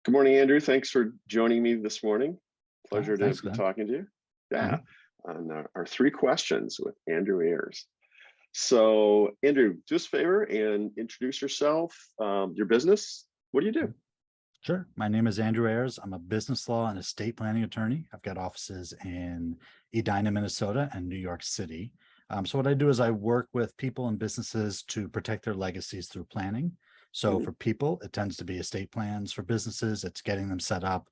Good morning, Andrew. Thanks for joining me this morning. Oh, Pleasure to thanks, be Glenn. talking to you. Yeah, Mhm. on our three questions with Andrew Ayers. So, Andrew, do us a favor and introduce yourself, your business. What do you do? Sure. My name is Andrew Ayers. I'm a business law and estate planning attorney. I've got offices in Edina, Minnesota, and New York City. So what I do is I work with people and businesses to protect their legacies through planning. So Mhm. for people, it tends to be estate plans. For businesses, it's getting them set up,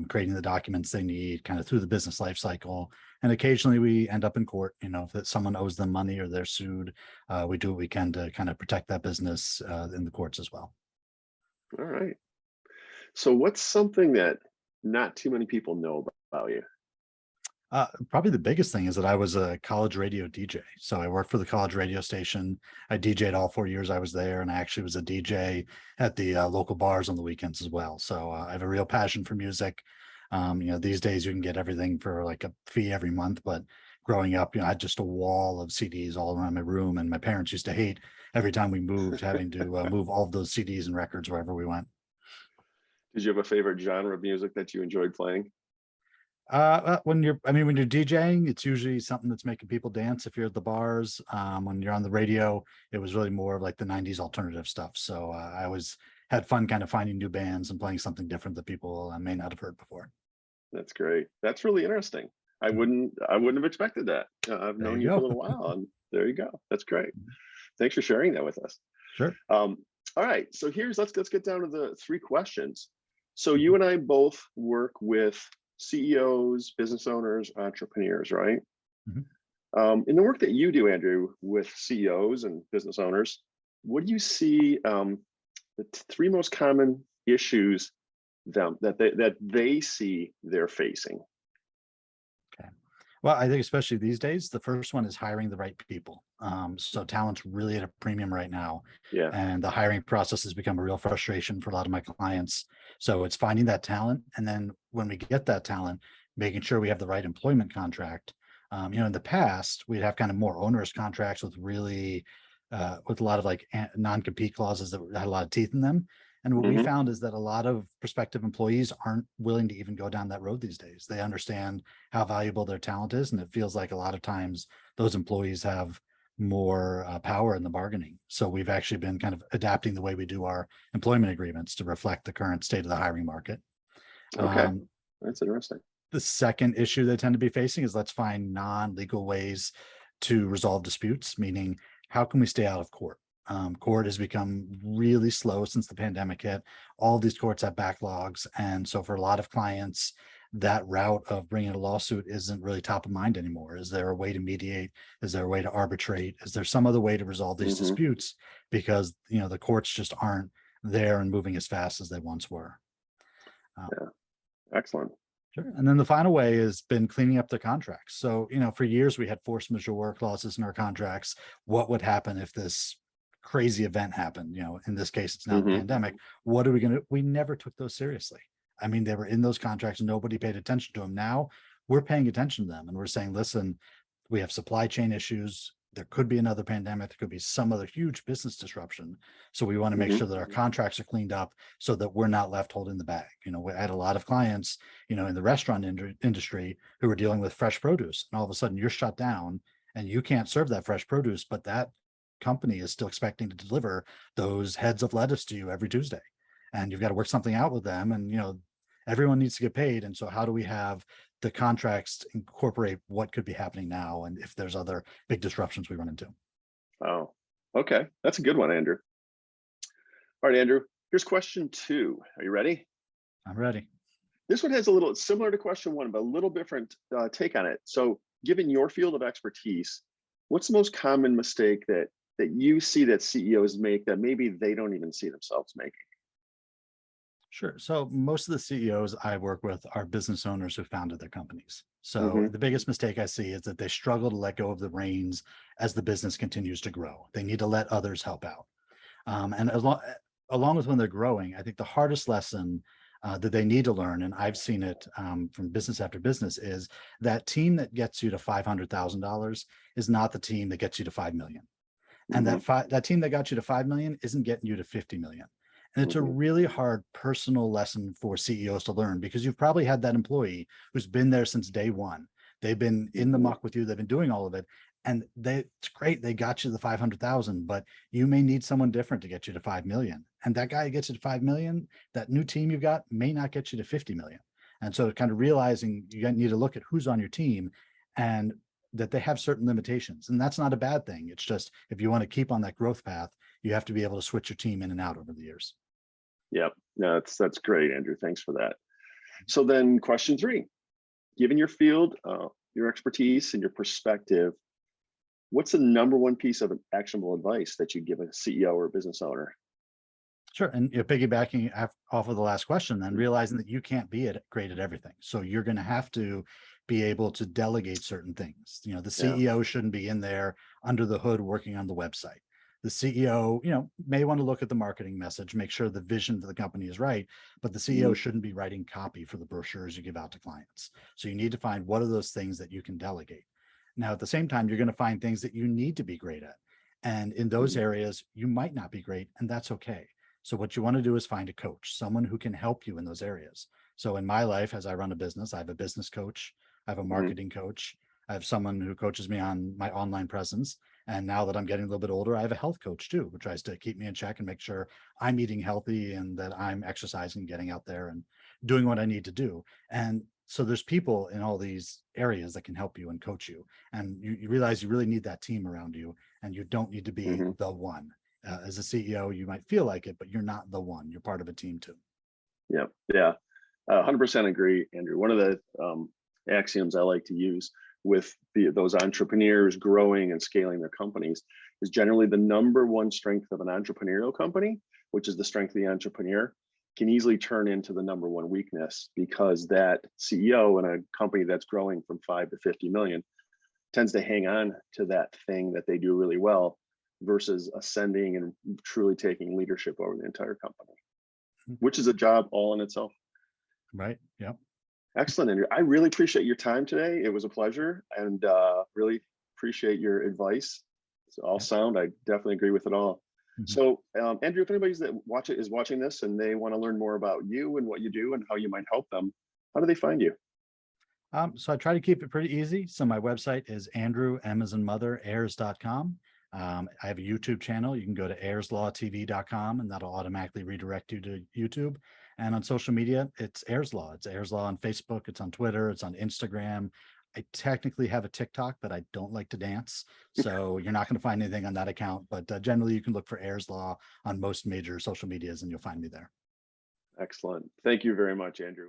creating the documents they need, kind of through the business life cycle. And occasionally we end up in court. If someone owes them money or they're sued, we do what we can to kind of protect that business in the courts as well. All right. So, what's something that not too many people know about you? Probably the biggest thing is that I was a college radio DJ. So I worked for the college radio station. I DJ'd all 4 years I was there, and I actually was a DJ at the local bars on the weekends as well. So I have a real passion for music. These days you can get everything for like a fee every month, but growing up, I had just a wall of CDs all around my room, and my parents used to hate every time we moved, having to move all of those CDs and records wherever we went. Did you have a favorite genre of music that you enjoyed playing? When you're DJing, it's usually something that's making people dance. If you're at the bars, when you're on the radio, it was really more of like the '90s alternative stuff. So I always had fun kind of finding new bands and playing something different that people may not have heard before. That's great. That's really interesting. I wouldn't have expected that. I've There known you you for a go. little while, and there you go. That's great. Thanks for sharing that with us. Sure. Um, all right, so let's get down to the three questions. So you Mhm. and I both work with CEOs, business owners, entrepreneurs, right? Mhm. In the work that you do, Andrew, with CEOs and business owners, what do you see the three most common issues that they see they're facing? Okay. Well, I think especially these days, the first one is hiring the right people. So talent's really at a premium right now, Yeah. and the hiring process has become a real frustration for a lot of my clients. So it's finding that talent, and then when we get that talent, making sure we have the right employment contract. In the past, we'd have kind of more onerous contracts with really with a lot of like non-compete clauses that had a lot of teeth in them. And what we Hmm. found is that a lot of prospective employees aren't willing to even go down that road these days. They understand how valuable their talent is. And it feels like a lot of times those employees have more power in the bargaining. So we've actually been kind of adapting the way we do our employment agreements to reflect the current state of the hiring market. Okay, Um, that's interesting. the second issue they tend to be facing is let's find non-legal ways to resolve disputes, meaning how can we stay out of court? Court has become really slow since the pandemic hit. All of these courts have backlogs. And so for a lot of clients, that route of bringing a lawsuit isn't really top of mind anymore. Is there a way to mediate? Is there a way to arbitrate? Is there some other way to resolve these Hmm. disputes? Because, the courts just aren't there and moving as fast as they once were. Uh, Yeah, excellent. Sure. And then the final way has been cleaning up the contracts. So, for years we had force majeure clauses in our contracts. What would happen if this crazy event happened? In this case, it's now the Hmm. pandemic. What are we going to? We never took those seriously. I mean, they were in those contracts. Nobody paid attention to them. Now we're paying attention to them and we're saying, listen, we have supply chain issues. There could be another pandemic. There could be some other huge business disruption. So we want to make Hmm. sure that our contracts are cleaned up so that we're not left holding the bag. We had a lot of clients in the restaurant industry who were dealing with fresh produce. And all of a sudden you're shut down and you can't serve that fresh produce, but that company is still expecting to deliver those heads of lettuce to you every Tuesday. And you've got to work something out with them. And, everyone needs to get paid. And so how do we have the contracts incorporate what could be happening now? And if there's other big disruptions we run into? Oh, okay. That's a good one, Andrew. All right, Andrew. Here's question two. Are you ready? I'm ready. This one has a little similar to question one, but a little different take on it. So, given your field of expertise, what's the most common mistake that you see that CEOs make that maybe they don't even see themselves making? Sure. So most of the CEOs I work with are business owners who founded their companies. So Hmm. the biggest mistake I see is that they struggle to let go of the reins as the business continues to grow. They need to let others help out. And along with when they're growing, I think the hardest lesson that they need to learn, and I've seen it from business after business, is that team that gets you to $500,000 is not the team that gets you to 5 million. And Hmm. that team that got you to 5 million isn't getting you to 50 million. And it's a Hmm. really hard personal lesson for CEOs to learn because you've probably had that employee who's been there since day one. They've been in the Hmm. muck with you, they've been doing all of it. And it's great, they got you the 500,000, but you may need someone different to get you to 5 million. And that guy who gets you to 5 million, that new team you've got may not get you to 50 million. And so kind of realizing you need to look at who's on your team and that they have certain limitations. And that's not a bad thing. It's just if you want to keep on that growth path, you have to be able to switch your team in and out over the years. Yep. No, that's great, Andrew. Thanks for that. So then question three, given your field, your expertise and your perspective, what's the number one piece of actionable advice that you give a CEO or a business owner? Sure. And piggybacking off of the last question, then realizing that you can't be great at everything. So you're going to have to be able to delegate certain things. The Yeah. CEO shouldn't be in there under the hood working on the website. The CEO, may want to look at the marketing message, make sure the vision for the company is right, but the CEO Hmm. shouldn't be writing copy for the brochures you give out to clients. So you need to find what are those things that you can delegate. Now, at the same time, you're going to find things that you need to be great at. And in those Hmm. areas, you might not be great, and that's okay. So what you want to do is find a coach, someone who can help you in those areas. So in my life, as I run a business, I have a business coach, I have a Hmm. marketing coach, I have someone who coaches me on my online presence. And now that I'm getting a little bit older, I have a health coach too, who tries to keep me in check and make sure I'm eating healthy and that I'm exercising, getting out there and doing what I need to do. And so there's people in all these areas that can help you and coach you. And you realize you really need that team around you and you don't need to be Hmm. the one. As a CEO, you might feel like it, but you're not the one. You're part of a team too. Yep. Yeah. 100% agree, Andrew. One of the axioms I like to use with those entrepreneurs growing and scaling their companies is generally the number one strength of an entrepreneurial company, which is the strength of the entrepreneur, can easily turn into the number one weakness because that CEO in a company that's growing from 5 to 50 million tends to hang on to that thing that they do really well versus ascending and truly taking leadership over the entire company, which is a job all in itself. Right. Yeah. Excellent, Andrew. I really appreciate your time today. It was a pleasure and really appreciate your advice. It's all Yeah. sound. I definitely agree with it all. Mhm. So, Andrew, if anybody's that is watching this and they want to learn more about you and what you do and how you might help them, how do they find you? So I try to keep it pretty easy. So my website is Andrew, M as in mother, Ayers.com. I have a YouTube channel. You can go to ayerslawtv.com and that'll automatically redirect you to YouTube. And on social media, it's Ayers Law. It's Ayers Law on Facebook. It's on Twitter. It's on Instagram. I technically have a TikTok, but I don't like to dance. So you're not going to find anything on that account. But generally, you can look for Ayers Law on most major social medias and you'll find me there. Excellent. Thank you very much, Andrew.